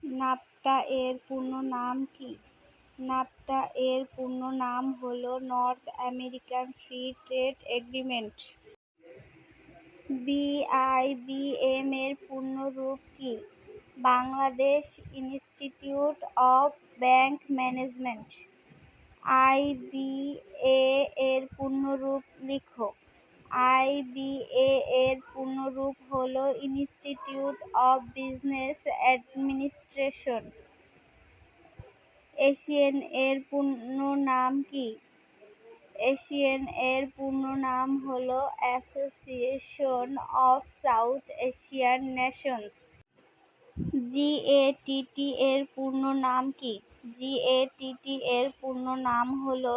NAFTA এর পূর্ণ নাম কি? নাফটা এর পূর্ণ নাম হলো North American Free Trade Agreement. BIBM এর পূর্ণ রূপ কি? Bangladesh Institute of Bank Management. IBA এর পূর্ণ রূপ লিখো। আইবিএ এর পূর্ণ রূপ হলো Institute of Business Administration. ASEAN এর পূর্ণ নাম কি? এশিয়ান এর পূর্ণ নাম হলো Association of South Asian Nations. GATT এর পূর্ণ নাম কি? জিএটিটি এর পূর্ণ নাম হলো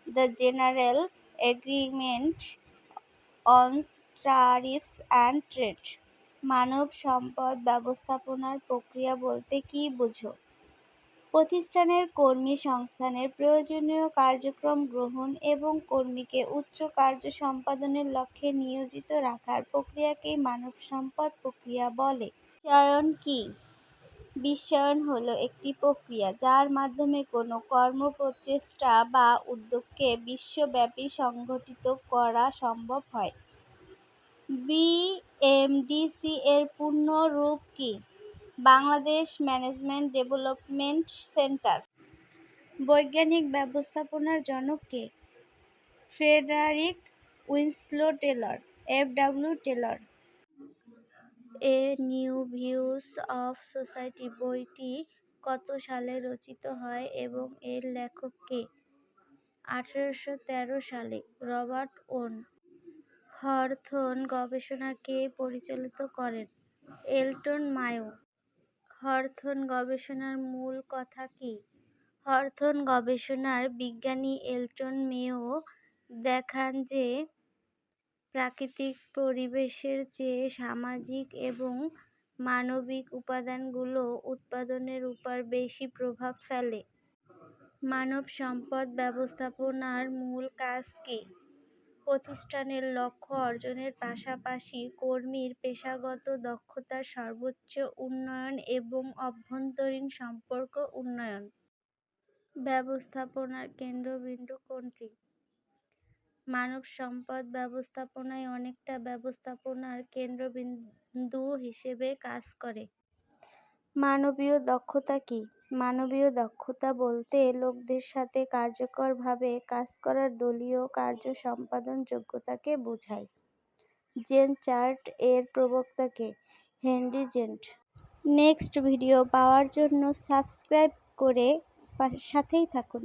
the General Agreement on Tariffs and Trade. মানব সম্পদ ব্যবস্থাপনার প্রক্রিয়া বলতে কী বোঝো? প্রতিষ্ঠানের কর্মী সংস্থানের প্রয়োজনীয় কার্যক্রম গ্রহণ এবং কর্মীকে উচ্চ কার্য সম্পাদনের লক্ষ্যে নিয়োজিত রাখার প্রক্রিয়াকেই মানব সম্পদ প্রক্রিয়া বলে। বিশ্বায়ন কি? বিশ্বায়ন হলো একটি প্রক্রিয়া যার মাধ্যমে কোনো কর্মপ্রচেষ্টা বা উদ্যোগকে বিশ্বব্যাপী সংগঠিত করা সম্ভব হয়। বিএমডিসি এর পূর্ণ রূপ কি? Bangladesh Management Development Centre. বৈজ্ঞানিক ব্যবস্থাপনার জনক কে? Frederick Winslow Taylor. FW. Taylor. A new views of society বইটি কত সালে রচিত হয় এবং এর লেখক কে? 1813 সালে। Robert on. হথর্ন গবেষণা কে পরিচালিত করেন? Elton mayo. হথর্ন গবেষণার মূল কথা কি? হথর্ন গবেষণার বিজ্ঞানী এলটন মেয়ো দেখান যে প্রাকৃতিক পরিবেশের চেয়ে সামাজিক এবং মানবিক উপাদানগুলো উৎপাদনের উপর বেশি প্রভাব ফেলে। মানব সম্পদ ব্যবস্থাপনার মূল কাজ কি? প্রতিষ্ঠানের লক্ষ্য অর্জনের পাশাপাশি কর্মীর পেশাগত দক্ষতার সর্বোচ্চ উন্নয়ন এবং অভ্যন্তরীণ সম্পর্ক উন্নয়ন। ব্যবস্থাপনার কেন্দ্রবিন্দু কোনটি? মানব সম্পদ ব্যবস্থাপনায় অনেকটা ব্যবস্থাপনার কেন্দ্রবিন্দু হিসেবে কাজ করে। মানবীয় দক্ষতা কি? মানবীয় দক্ষতা বলতে লোকদের সাথে কার্যকরভাবে কাজ করার দলীয় কার্য সম্পাদন যোগ্যতাকে বোঝায়। জেন চার্ট এর প্রবক্তা কে? Henry Gantt. নেক্সট ভিডিও পাওয়ার জন্য সাবস্ক্রাইব করে সাথেই থাকুন।